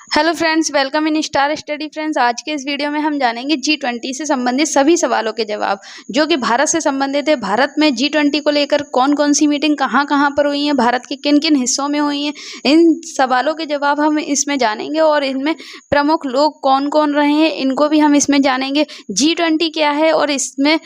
Hello friends, welcome in star study friends. आज के इस वीडियो में हम जानेंगे G20 से संबंधित सभी सवालों के जवाब जो कि भारत से संबंधित है। भारत में G20 को लेकर कौन कौन सी मीटिंग कहाँ कहाँ पर हुई है, भारत के किन किन हिस्सों में हुई है, इन सवालों के जवाब हम इसमें जानेंगे। और इनमें प्रमुख लोग कौन कौन रहे हैं इनको भी हम इसमें जानेंगे। G20 क्या है और इसमें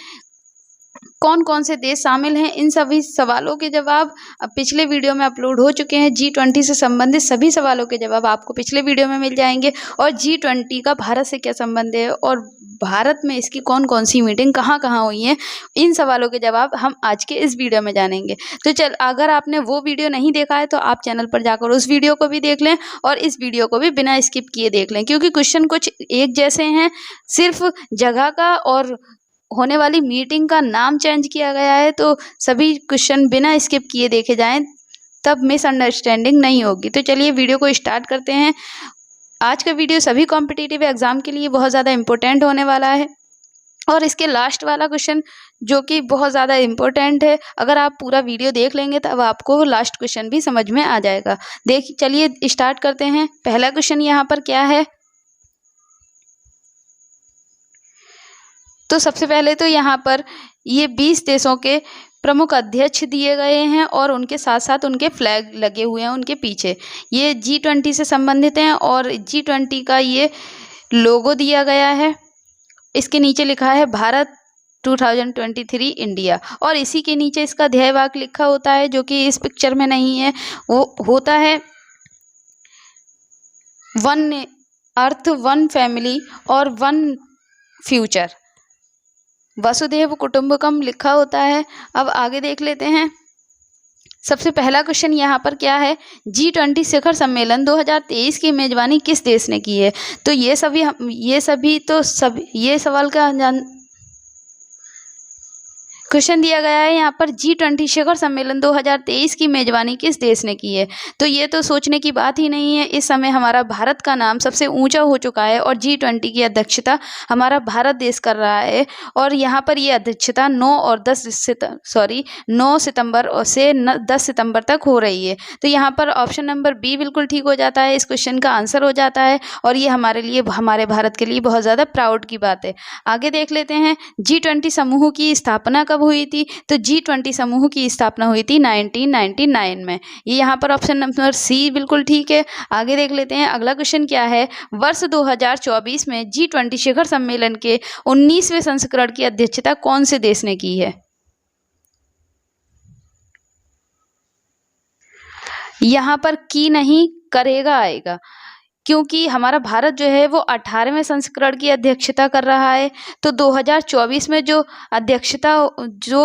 कौन कौन से देश शामिल हैं, इन सभी सवालों के जवाब अब पिछले वीडियो में अपलोड हो चुके हैं। G20 से संबंधित सभी सवालों के जवाब आपको पिछले वीडियो में मिल जाएंगे। और G20 का भारत से क्या संबंध है और भारत में इसकी कौन कौन सी मीटिंग कहाँ कहाँ हुई है, इन सवालों के जवाब हम आज के इस वीडियो में जानेंगे। तो अगर आपने वो वीडियो नहीं देखा है तो आप चैनल पर जाकर उस वीडियो को भी देख लें और इस वीडियो को भी बिना स्किप किए देख लें, क्योंकि क्वेश्चन कुछ एक जैसे हैं, सिर्फ जगह का और होने वाली मीटिंग का नाम चेंज किया गया है। तो सभी क्वेश्चन बिना स्किप किए देखे जाएं, तब मिसअंडरस्टैंडिंग नहीं होगी। तो चलिए वीडियो को स्टार्ट करते हैं। आज का वीडियो सभी कॉम्पिटिटिव एग्जाम के लिए बहुत ज़्यादा इम्पोर्टेंट होने वाला है और इसके लास्ट वाला क्वेश्चन जो कि बहुत ज़्यादा इम्पोर्टेंट है, अगर आप पूरा वीडियो देख लेंगे तब आपको लास्ट क्वेश्चन भी समझ में आ जाएगा। चलिए स्टार्ट करते हैं। पहला क्वेश्चन यहाँ पर क्या है, तो सबसे पहले तो यहाँ पर ये 20 देशों के प्रमुख अध्यक्ष दिए गए हैं और उनके साथ साथ उनके फ्लैग लगे हुए हैं उनके पीछे। ये G20 से संबंधित हैं और G20 का ये लोगो दिया गया है। इसके नीचे लिखा है भारत 2023 इंडिया और इसी के नीचे इसका ध्येय वाक्य लिखा होता है, जो कि इस पिक्चर में नहीं है। वो होता है वन अर्थ, वन फैमिली और वन फ्यूचर, वसुधैव कुटुंबकम लिखा होता है। अब आगे देख लेते हैं। सबसे पहला क्वेश्चन यहाँ पर क्या है, G20 शिखर सम्मेलन 2023 की मेजबानी किस देश ने की है। तो ये सवाल का क्वेश्चन दिया गया है यहाँ पर, G20 शिखर सम्मेलन 2023 की मेजबानी किस देश ने की है। तो ये तो सोचने की बात ही नहीं है। इस समय हमारा भारत का नाम सबसे ऊंचा हो चुका है और G20 की अध्यक्षता हमारा भारत देश कर रहा है। और यहाँ पर ये अध्यक्षता 9 सितंबर से 10 सितंबर तक हो रही है। तो यहाँ पर ऑप्शन नंबर बी बिल्कुल ठीक हो जाता है, इस क्वेश्चन का आंसर हो जाता है और ये हमारे भारत के लिए बहुत ज़्यादा प्राउड की बात है। आगे देख लेते हैं, G20 समूह की स्थापना कब हुई थी। तो G20 समूह की स्थापना हुई थी 1999 में। ये यहाँ पर ऑप्शन नंबर सी बिल्कुल ठीक है। आगे देख लेते हैं, अगला क्वेश्चन क्या है, वर्ष 2024 में G20 शिखर सम्मेलन के 19वें संस्करण की अध्यक्षता कौन से देश ने की है। यहाँ पर की नहीं, करेगा आएगा, क्योंकि हमारा भारत जो है वो 18वें संस्करण की अध्यक्षता कर रहा है। तो 2024 में जो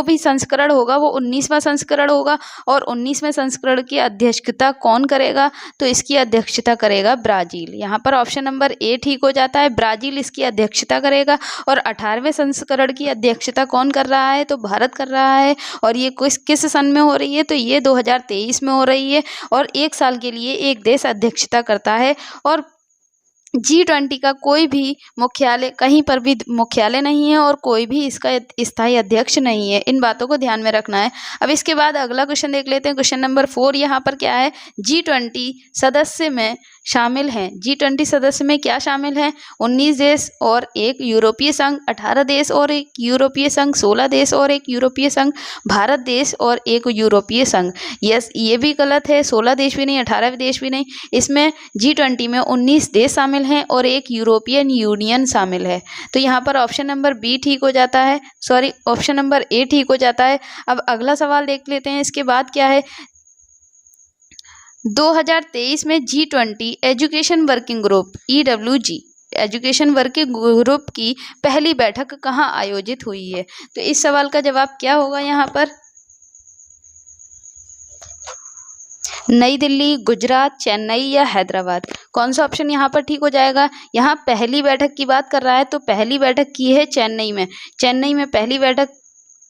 भी संस्करण होगा वो 19वां संस्करण होगा और 19वें संस्करण की अध्यक्षता कौन करेगा। तो इसकी अध्यक्षता करेगा ब्राज़ील। यहाँ पर ऑप्शन नंबर ए ठीक हो जाता है, ब्राज़ील इसकी अध्यक्षता करेगा। और 18वें संस्करण की अध्यक्षता कौन कर रहा है, तो भारत कर रहा है। और ये किस सन में हो रही है, तो ये 2023 में हो रही है और 1 साल के लिए एक देश अध्यक्षता करता है। और G20 का कोई भी मुख्यालय, कहीं पर भी मुख्यालय नहीं है और कोई भी इसका स्थायी अध्यक्ष नहीं है। इन बातों को ध्यान में रखना है। अब इसके बाद अगला क्वेश्चन देख लेते हैं। क्वेश्चन नंबर 4 यहाँ पर क्या है, G20 सदस्य में शामिल हैं। G20 सदस्य में क्या शामिल है, 19 देश और एक यूरोपीय संघ, 18 देश और एक यूरोपीय संघ, 16 देश और एक यूरोपीय संघ, भारत देश और एक यूरोपीय संघ। यस, ये भी गलत है, 16 देश भी नहीं, 18 देश भी नहीं। इसमें G20 में 19 देश शामिल हैं और एक यूरोपियन यूनियन शामिल है। तो यहाँ पर ऑप्शन नंबर बी ठीक हो जाता है, ऑप्शन नंबर ए ठीक हो जाता है। अब अगला सवाल देख लेते हैं। इसके बाद क्या है, 2023 में G20 education working group EWG education working group की पहली बैठक कहाँ आयोजित हुई है। तो इस सवाल का जवाब क्या होगा यहाँ पर, नई दिल्ली, गुजरात, चेन्नई या हैदराबाद। कौन सा ऑप्शन यहाँ पर ठीक हो जाएगा। यहाँ पहली बैठक की बात कर रहा है तो पहली बैठक की है चेन्नई में। चेन्नई में पहली बैठक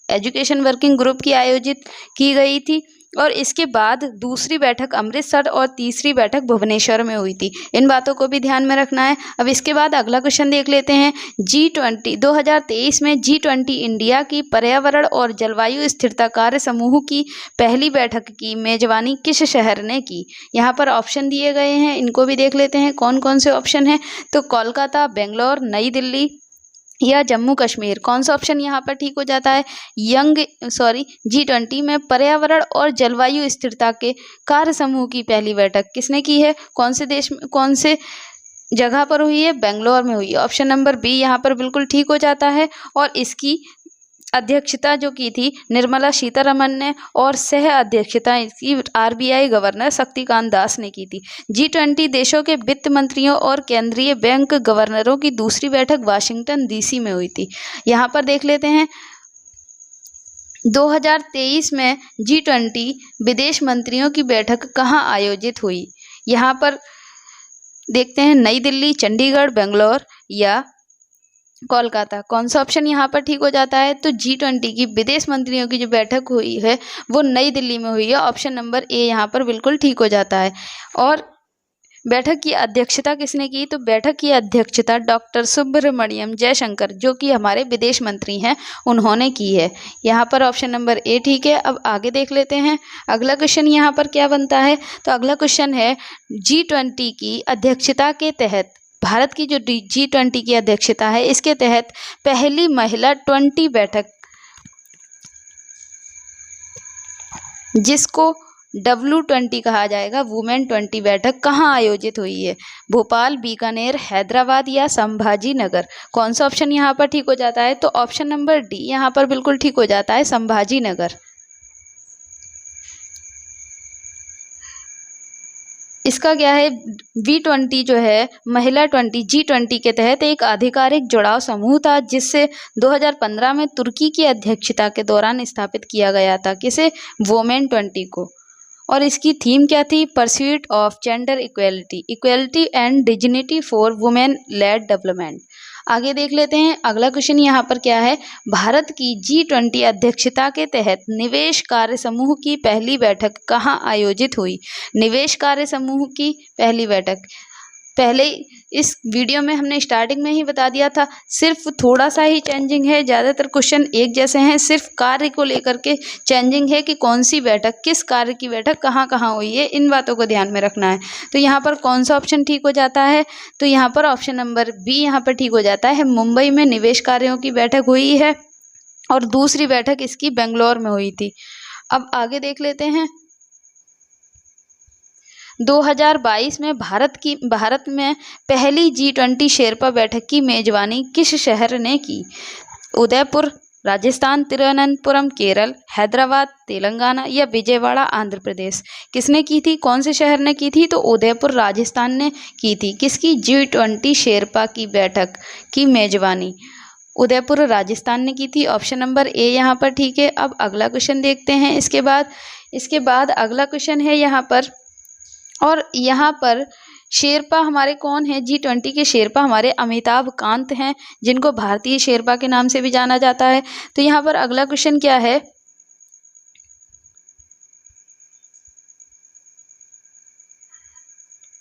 एजुकेशन वर्किंग ग्रुप की आयोजित की गई थी। और इसके बाद दूसरी बैठक अमृतसर और तीसरी बैठक भुवनेश्वर में हुई थी। इन बातों को भी ध्यान में रखना है। अब इसके बाद अगला क्वेश्चन देख लेते हैं। G20 2023 में G20 इंडिया की पर्यावरण और जलवायु स्थिरता कार्य समूह की पहली बैठक की मेजबानी किस शहर ने की? यहाँ पर ऑप्शन दिए गए हैं, इनको भी देख लेते हैं कौन कौन से ऑप्शन हैं। तो कोलकाता, बेंगलोर, नई दिल्ली या जम्मू कश्मीर। कौन सा ऑप्शन यहाँ पर ठीक हो जाता है? G20 में पर्यावरण और जलवायु स्थिरता के कार्य समूह की पहली बैठक किसने की है? कौन से देश में, कौन से जगह पर हुई है? बेंगलोर में हुई है। ऑप्शन नंबर बी यहाँ पर बिल्कुल ठीक हो जाता है। और इसकी अध्यक्षता जो की थी निर्मला सीतारमण ने और सह अध्यक्षता इसकी RBI गवर्नर शक्तिकांत दास ने की थी। G20 देशों के वित्त मंत्रियों और केंद्रीय बैंक गवर्नरों की दूसरी बैठक वाशिंगटन DC में हुई थी। यहाँ पर देख लेते हैं 2023 में G20 विदेश मंत्रियों की बैठक कहाँ आयोजित हुई? यहाँ पर देखते हैं नई दिल्ली, चंडीगढ़, बेंगलोर या कोलकाता। कौन सा ऑप्शन यहाँ पर ठीक हो जाता है? तो G20 की विदेश मंत्रियों की जो बैठक हुई है वो नई दिल्ली में हुई है। ऑप्शन नंबर ए यहाँ पर बिल्कुल ठीक हो जाता है। और बैठक की अध्यक्षता किसने की? तो बैठक की अध्यक्षता डॉक्टर सुब्रमण्यम जयशंकर जो कि हमारे विदेश मंत्री हैं उन्होंने की है। यहाँ पर ऑप्शन नंबर ए ठीक है। अब आगे देख लेते हैं अगला क्वेश्चन यहाँ पर क्या बनता है। तो अगला क्वेश्चन है G20 की अध्यक्षता के तहत भारत की जो G20 की अध्यक्षता है इसके तहत पहली महिला 20 बैठक जिसको W20 कहा जाएगा, वुमेन 20 बैठक कहाँ आयोजित हुई है? भोपाल, बीकानेर, हैदराबाद या संभाजी नगर। कौन सा ऑप्शन यहाँ पर ठीक हो जाता है? तो ऑप्शन नंबर डी यहाँ पर बिल्कुल ठीक हो जाता है, संभाजी नगर। इसका क्या है? V20 जो है महिला 20 G20 के तहत एक आधिकारिक जुड़ाव समूह था जिससे 2015 में तुर्की की अध्यक्षता के दौरान स्थापित किया गया था। किसे? वुमेन 20 को। और इसकी थीम क्या थी? Pursuit of gender equality and dignity for women lead development. आगे देख लेते हैं अगला क्वेश्चन यहाँ पर क्या है। भारत की G20 अध्यक्षता के तहत निवेश कार्य समूह की पहली बैठक कहाँ आयोजित हुई? निवेश कार्य समूह की पहली बैठक पहले इस वीडियो में हमने स्टार्टिंग में ही बता दिया था, सिर्फ थोड़ा सा ही चेंजिंग है, ज़्यादातर क्वेश्चन एक जैसे हैं, सिर्फ कार्य को लेकर के चेंजिंग है कि कौन सी बैठक, किस कार्य की बैठक कहाँ कहाँ हुई है, इन बातों को ध्यान में रखना है। तो यहाँ पर कौन सा ऑप्शन ठीक हो जाता है? तो यहाँ पर ऑप्शन नंबर बी यहाँ पर ठीक हो जाता है। मुंबई में निवेश कार्यों की बैठक हुई है और दूसरी बैठक इसकी बेंगलोर में हुई थी। अब आगे देख लेते हैं 2022 में भारत में पहली G20 शेरपा बैठक की मेजबानी किस शहर ने की? उदयपुर राजस्थान, तिरुवनंतपुरम केरल, हैदराबाद तेलंगाना या विजयवाड़ा आंध्र प्रदेश। किसने की थी? कौन से शहर ने की थी? तो उदयपुर राजस्थान ने की थी। किसकी? G20 शेरपा की बैठक की मेजबानी उदयपुर राजस्थान ने की थी। ऑप्शन नंबर ए यहाँ पर ठीक है। अब अगला क्वेश्चन देखते हैं। इसके बाद अगला क्वेश्चन है यहाँ पर, और यहाँ पर शेरपा हमारे कौन है? G20 के शेरपा हमारे अमिताभ कांत हैं जिनको भारतीय शेरपा के नाम से भी जाना जाता है। तो यहाँ पर अगला क्वेश्चन क्या है?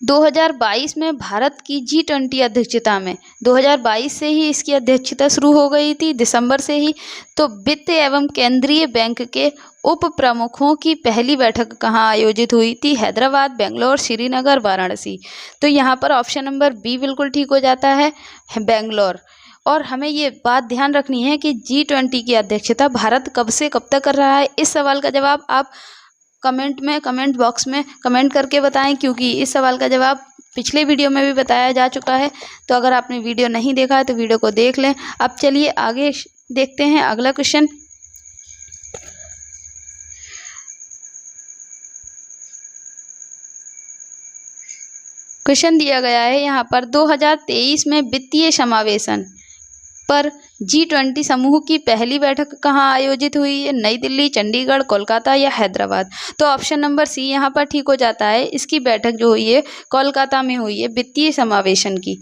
2022 में भारत की G20 अध्यक्षता में 2022 से ही इसकी अध्यक्षता शुरू हो गई थी, दिसंबर से ही। तो वित्त एवं केंद्रीय बैंक के उप प्रमुखों की पहली बैठक कहाँ आयोजित हुई थी? हैदराबाद, बेंगलोर, श्रीनगर, वाराणसी। तो यहाँ पर ऑप्शन नंबर बी बिल्कुल ठीक हो जाता है, बेंगलोर। और हमें ये बात ध्यान रखनी है कि G20 की अध्यक्षता भारत कब से कब तक कर रहा है। इस सवाल का जवाब आप कमेंट बॉक्स में कमेंट करके बताएं, क्योंकि इस सवाल का जवाब पिछले वीडियो में भी बताया जा चुका है। तो अगर आपने वीडियो नहीं देखा है तो वीडियो को देख लें। अब चलिए आगे देखते हैं अगला क्वेश्चन। क्वेश्चन दिया गया है यहाँ पर 2023 में वित्तीय समावेशन पर G20 समूह की पहली बैठक कहाँ आयोजित हुई है? नई दिल्ली, चंडीगढ़, कोलकाता या हैदराबाद। तो ऑप्शन नंबर सी यहाँ पर ठीक हो जाता है। इसकी बैठक जो हुई है कोलकाता में हुई है वित्तीय समावेशन की।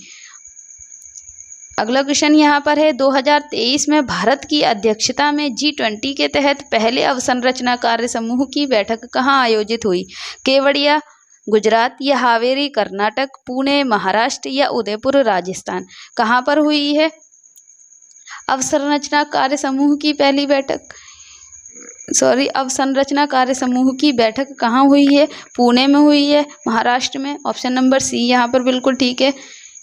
अगला क्वेश्चन यहाँ पर है 2023 में भारत की अध्यक्षता में G20 के तहत पहले अवसंरचना कार्य समूह की बैठक कहाँ आयोजित हुई? केवड़िया गुजरात या हावेरी कर्नाटक, पुणे महाराष्ट्र या उदयपुर राजस्थान? कहाँ पर हुई है अवसंरचना कार्य समूह की पहली बैठक? अवसंरचना कार्य समूह की बैठक कहाँ हुई है? पुणे में हुई है, महाराष्ट्र में। ऑप्शन नंबर सी यहाँ पर बिल्कुल ठीक है।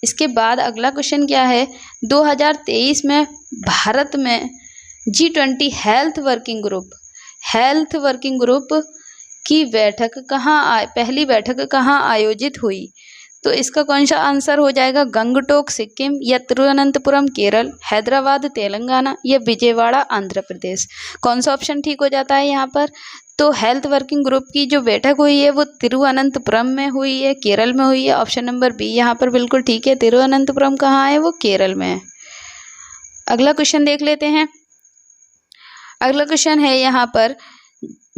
इसके बाद अगला क्वेश्चन क्या है, 2023 में भारत में G20 हेल्थ वर्किंग ग्रुप की बैठक पहली बैठक कहाँ आयोजित हुई? तो इसका कौन सा आंसर हो जाएगा? गंगटोक सिक्किम या तिरुवनंतपुरम केरल, हैदराबाद तेलंगाना या विजयवाड़ा आंध्र प्रदेश? कौन सा ऑप्शन ठीक हो जाता है यहाँ पर? तो हेल्थ वर्किंग ग्रुप की जो बैठक हुई है वो तिरुवनंतपुरम में हुई है, केरल में हुई है। ऑप्शन नंबर बी यहाँ पर बिल्कुल ठीक है। तिरुवनंतपुरम कहाँ है? वो केरल में है। अगला क्वेश्चन देख लेते हैं। अगला क्वेश्चन है यहाँ पर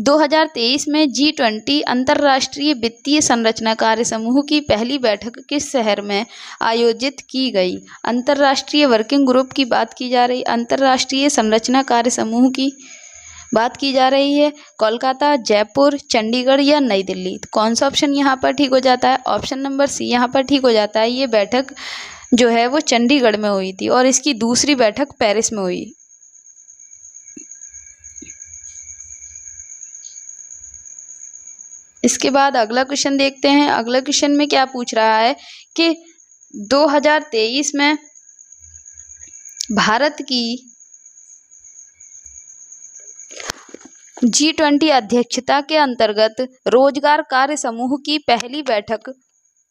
2023 में G20 अंतर्राष्ट्रीय वित्तीय संरचना कार्य समूह की पहली बैठक किस शहर में आयोजित की गई? अंतर्राष्ट्रीय वर्किंग ग्रुप की बात की जा रही, अंतर्राष्ट्रीय संरचना कार्य समूह की बात की जा रही है। कोलकाता, जयपुर, चंडीगढ़ या नई दिल्ली? कौन सा ऑप्शन यहाँ पर ठीक हो जाता है? ऑप्शन नंबर सी यहाँ पर ठीक हो जाता है। ये बैठक जो है वो चंडीगढ़ में हुई थी और इसकी दूसरी बैठक पेरिस में हुई। इसके बाद अगला क्वेश्चन देखते हैं। अगला क्वेश्चन में क्या पूछ रहा है कि 2023 में भारत की G20 अध्यक्षता के अंतर्गत रोजगार कार्य समूह की पहली बैठक,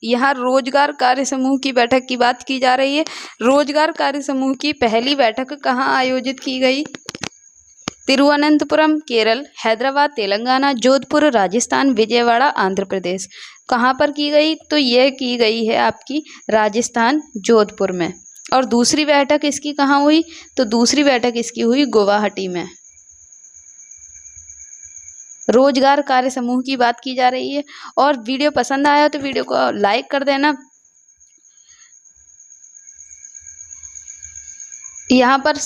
यहाँ रोजगार कार्य समूह की बैठक की बात की जा रही है। रोजगार कार्य समूह की पहली बैठक कहाँ आयोजित की गई? तिरुवनंतपुरम केरल, हैदराबाद तेलंगाना, जोधपुर राजस्थान, विजयवाड़ा आंध्र प्रदेश? कहाँ पर की गई? तो यह की गई है आपकी राजस्थान जोधपुर में। और दूसरी बैठक इसकी कहाँ हुई? तो दूसरी बैठक इसकी हुई गुवाहाटी में। रोजगार कार्य समूह की बात की जा रही है। और वीडियो पसंद आया तो वीडियो को लाइक कर देना। यहाँ पर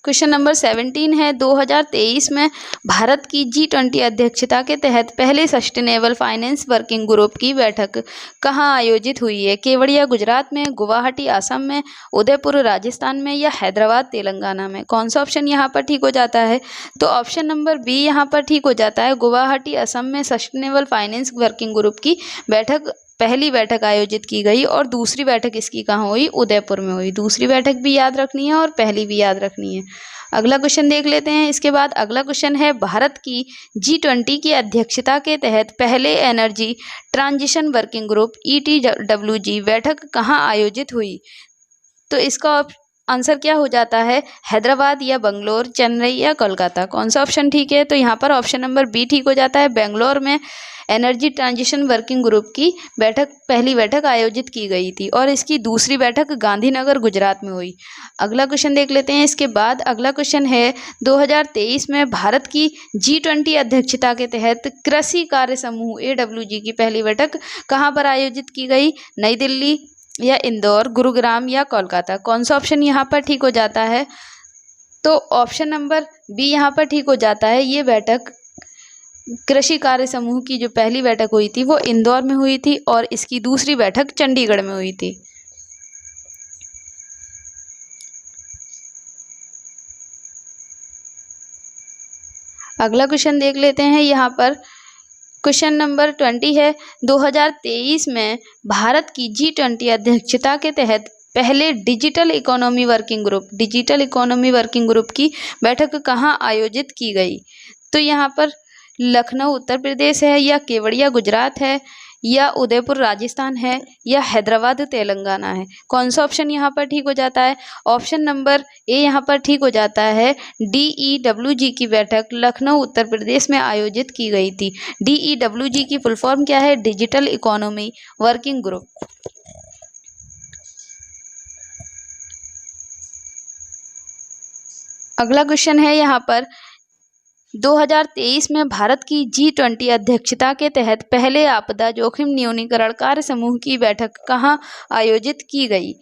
क्वेश्चन नंबर 17 है 2023 में भारत की G20 अध्यक्षता के तहत पहले सस्टेनेबल फाइनेंस वर्किंग ग्रुप की बैठक कहाँ आयोजित हुई है? केवड़िया गुजरात में, गुवाहाटी असम में, उदयपुर राजस्थान में या हैदराबाद तेलंगाना में? कौन सा ऑप्शन यहाँ पर ठीक हो जाता है? तो ऑप्शन नंबर बी यहाँ पर ठीक हो जाता है। गुवाहाटी असम में सस्टेनेबल फाइनेंस वर्किंग ग्रुप की पहली बैठक आयोजित की गई और दूसरी बैठक इसकी कहाँ हुई? उदयपुर में हुई। दूसरी बैठक भी याद रखनी है और पहली भी याद रखनी है। अगला क्वेश्चन देख लेते हैं। इसके बाद अगला क्वेश्चन है भारत की G20 की अध्यक्षता के तहत पहले energy transition working group ETWG बैठक कहाँ आयोजित हुई? तो इसका आंसर क्या हो जाता है? हैदराबाद या बंगलोर, चेन्नई या कोलकाता? कौन सा ऑप्शन ठीक है? तो यहाँ पर ऑप्शन नंबर बी ठीक हो जाता है। बेंगलोर में एनर्जी ट्रांजिशन वर्किंग ग्रुप की पहली बैठक आयोजित की गई थी और इसकी दूसरी बैठक गांधीनगर गुजरात में हुई। अगला क्वेश्चन देख लेते हैं। इसके बाद अगला क्वेश्चन है 2023 में भारत की G20 अध्यक्षता के तहत कृषि कार्य समूह AWG की पहली बैठक कहाँ पर आयोजित की गई? नई दिल्ली या इंदौर, गुरुग्राम या कोलकाता? कौन सा ऑप्शन यहाँ पर ठीक हो जाता है? तो ऑप्शन नंबर बी यहाँ पर ठीक हो जाता है। ये बैठक कृषि कार्य समूह की जो पहली बैठक हुई थी वो इंदौर में हुई थी और इसकी दूसरी बैठक चंडीगढ़ में हुई थी। अगला क्वेश्चन देख लेते हैं। यहाँ पर क्वेश्चन नंबर 20 है 2023 में भारत की G20 अध्यक्षता के तहत पहले डिजिटल इकोनॉमी वर्किंग ग्रुप की बैठक कहाँ आयोजित की गई? तो यहाँ पर लखनऊ उत्तर प्रदेश है या केवड़िया गुजरात है या उदयपुर राजस्थान है या हैदराबाद तेलंगाना है? कौन सा ऑप्शन यहाँ पर ठीक हो जाता है? ऑप्शन नंबर ए यहाँ पर ठीक हो जाता है। DEWG की बैठक लखनऊ उत्तर प्रदेश में आयोजित की गई थी। DEWG की फुल फॉर्म क्या है? Digital economy working group. अगला क्वेश्चन है यहाँ पर 2023 में भारत की G20 अध्यक्षता के तहत पहले आपदा जोखिम न्यूनीकरण कार्य समूह की बैठक कहाँ आयोजित की गई?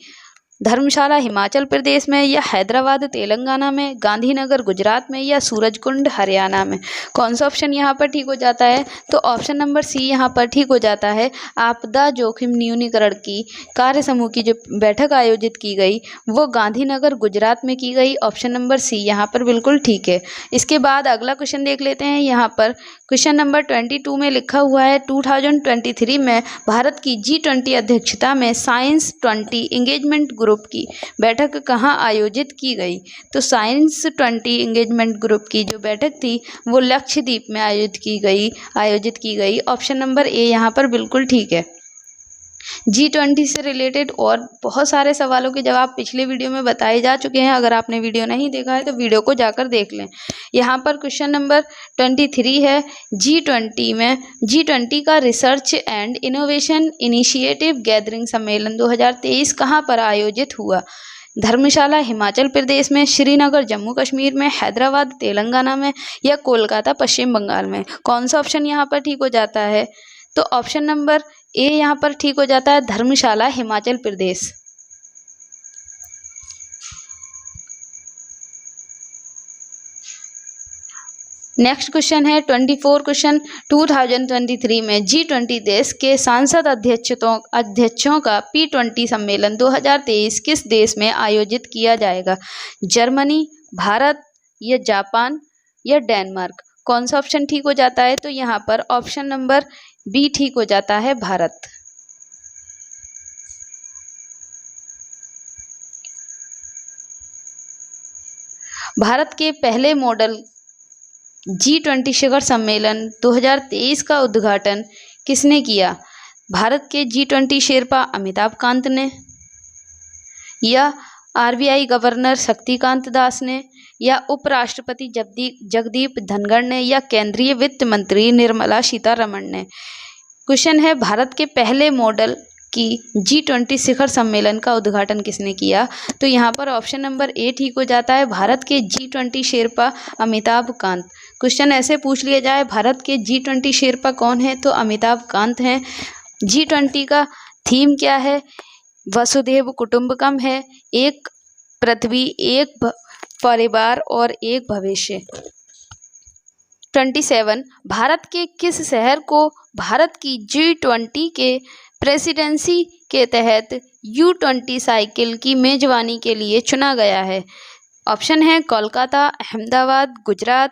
धर्मशाला हिमाचल प्रदेश में या हैदराबाद तेलंगाना में, गांधीनगर गुजरात में या सूरजकुंड हरियाणा में। कौन सा ऑप्शन यहाँ पर ठीक हो जाता है? तो ऑप्शन नंबर सी यहाँ पर ठीक हो जाता है। आपदा जोखिम न्यूनीकरण की कार्य समूह की जो बैठक आयोजित की गई वो गांधीनगर गुजरात में की गई। ऑप्शन नंबर सी यहाँ पर बिल्कुल ठीक है। इसके बाद अगला क्वेश्चन देख लेते हैं। यहाँ पर क्वेश्चन नंबर 22 में लिखा हुआ है 2023 में भारत की G20 अध्यक्षता में साइंस 20 एंगेजमेंट ग्रुप की बैठक कहाँ आयोजित की गई? तो साइंस 20 एंगेजमेंट ग्रुप की जो बैठक थी वो लक्षद्वीप में आयोजित की गई। ऑप्शन नंबर ए यहाँ पर बिल्कुल ठीक है। G20 से रिलेटेड और बहुत सारे सवालों के जवाब पिछले वीडियो में बताए जा चुके हैं। अगर आपने वीडियो नहीं देखा है तो वीडियो को जाकर देख लें। यहाँ पर क्वेश्चन नंबर 23 है G20 का research and innovation initiative gathering सम्मेलन 2023 कहाँ पर आयोजित हुआ? धर्मशाला हिमाचल प्रदेश में, श्रीनगर जम्मू कश्मीर में, हैदराबाद तेलंगाना में या कोलकाता पश्चिम बंगाल में। कौन सा ऑप्शन यहाँ पर ठीक हो जाता है? तो ऑप्शन नंबर ए यहाँ पर ठीक हो जाता है, धर्मशाला हिमाचल प्रदेश। नेक्स्ट क्वेश्चन है 24 क्वेश्चन 2023 में G20 देश के सांसद अध्यक्षों का P20 सम्मेलन 2023 किस देश में आयोजित किया जाएगा? जर्मनी, भारत या जापान या डेनमार्क। कौन सा ऑप्शन ठीक हो जाता है? तो यहाँ पर ऑप्शन नंबर बी ठीक हो जाता है, भारत। भारत के पहले मॉडल G20 शिखर सम्मेलन 2023 का उद्घाटन किसने किया? भारत के G20 शेरपा अमिताभ कांत ने, या RBI गवर्नर शक्तिकांत दास ने, या उपराष्ट्रपति जगदीप धनखड़ ने, या केंद्रीय वित्त मंत्री निर्मला सीतारमण ने। क्वेश्चन है भारत के पहले मॉडल की G20 शिखर सम्मेलन का उद्घाटन किसने किया? तो यहाँ पर ऑप्शन नंबर ए ठीक हो जाता है, भारत के G20 शेरपा अमिताभ कांत। क्वेश्चन ऐसे पूछ लिया जाए भारत के G20 शेरपा कौन है? तो अमिताभ कांत हैं। G20 का थीम क्या है? वसुधैव कुटुंबकम है, एक पृथ्वी, एक परिवार और एक भविष्य। 27 भारत के किस शहर को भारत की G20 के प्रेसिडेंसी के तहत U20 साइकिल की मेजबानी के लिए चुना गया है? ऑप्शन है कोलकाता, अहमदाबाद, गुजरात,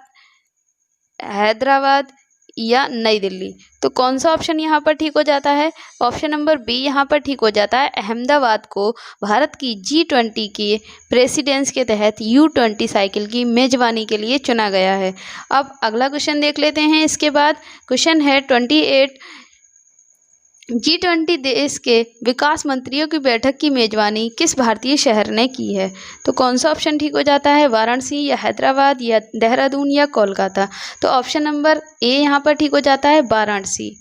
हैदराबाद या नई दिल्ली। तो कौन सा ऑप्शन यहाँ पर ठीक हो जाता है? ऑप्शन नंबर बी यहाँ पर ठीक हो जाता है, अहमदाबाद को भारत की G20 के प्रेसिडेंस के तहत U20 साइकिल की मेजबानी के लिए चुना गया है। अब अगला क्वेश्चन देख लेते हैं। इसके बाद क्वेश्चन है 28 G20 देश के विकास मंत्रियों की बैठक की मेजबानी किस भारतीय शहर ने की है? तो कौन सा ऑप्शन ठीक हो जाता है? वाराणसी या हैदराबाद या देहरादून या कोलकाता। तो ऑप्शन नंबर ए यहाँ पर ठीक हो जाता है, वाराणसी।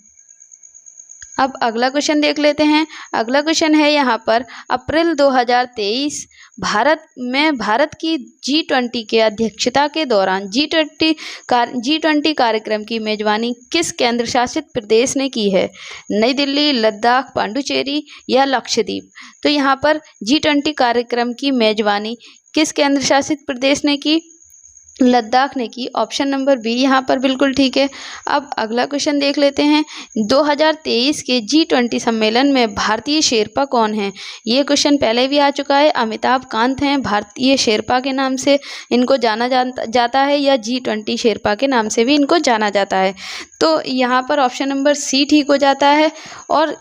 अब अगला क्वेश्चन देख लेते हैं। अगला क्वेश्चन है यहाँ पर अप्रैल 2023 भारत की G20 के अध्यक्षता के दौरान G20 कार्यक्रम की मेजबानी किस केंद्र शासित प्रदेश ने की है? नई दिल्ली, लद्दाख, पांडुचेरी या लक्षद्वीप। तो यहाँ पर G20 कार्यक्रम की मेजबानी किस केंद्र शासित प्रदेश ने की? लद्दाख ने की। ऑप्शन नंबर बी यहाँ पर बिल्कुल ठीक है। अब अगला क्वेश्चन देख लेते हैं। 2023 के G20 सम्मेलन में भारतीय शेरपा कौन है? ये क्वेश्चन पहले भी आ चुका है। अमिताभ कांत हैं, भारतीय शेरपा के नाम से इनको जाना जाता है, या G20 शेरपा के नाम से भी इनको जाना जाता है। तो यहाँ पर ऑप्शन नंबर सी ठीक हो जाता है। और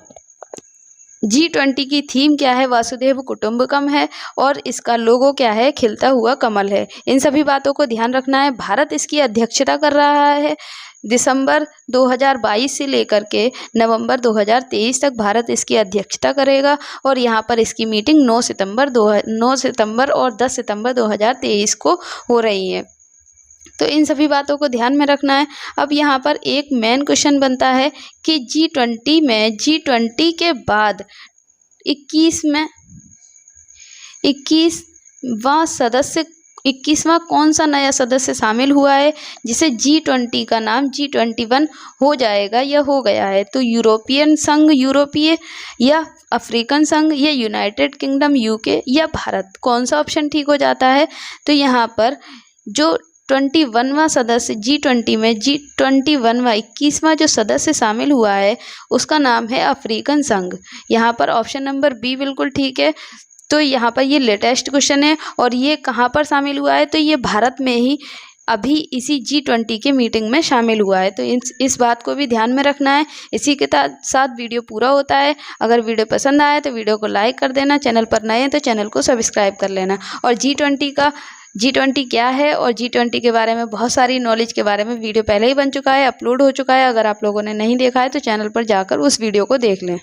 G20 की थीम क्या है? वासुदेव कुटुंबकम है, और इसका लोगो क्या है? खिलता हुआ कमल है। इन सभी बातों को ध्यान रखना है। भारत इसकी अध्यक्षता कर रहा है। दिसंबर 2022 से लेकर के नवंबर 2023 तक भारत इसकी अध्यक्षता करेगा, और यहाँ पर इसकी मीटिंग 9 सितंबर और 10 सितंबर 2023 को हो रही है। तो इन सभी बातों को ध्यान में रखना है। अब यहाँ पर एक मेन क्वेश्चन बनता है कि G20 के बाद 21वां सदस्य 21वां कौन सा नया सदस्य शामिल हुआ है जिसे G20 का नाम G21 हो जाएगा या हो गया है? तो यूरोपियन संघ यूरोपीय, या अफ्रीकन संघ, या यूनाइटेड किंगडम यूके, या भारत। कौन सा ऑप्शन ठीक हो जाता है? तो यहाँ पर जो 21वां सदस्य G20 में G21वां 21वां जो सदस्य शामिल हुआ है उसका नाम है अफ्रीकन संघ। यहाँ पर ऑप्शन नंबर बी बिल्कुल ठीक है। तो यहाँ पर ये लेटेस्ट क्वेश्चन है और ये कहाँ पर शामिल हुआ है? तो ये भारत में ही अभी इसी G20 के मीटिंग में शामिल हुआ है। तो इस बात को भी ध्यान में रखना है। इसी के साथ वीडियो पूरा होता है। अगर वीडियो पसंद आए तो वीडियो को लाइक कर देना, चैनल पर नए हैं तो चैनल को सब्सक्राइब कर लेना। और G20 क्या है और G20 के बारे में बहुत सारी नॉलेज के बारे में वीडियो पहले ही बन चुका है, अपलोड हो चुका है। अगर आप लोगों ने नहीं देखा है तो चैनल पर जाकर उस वीडियो को देख लें।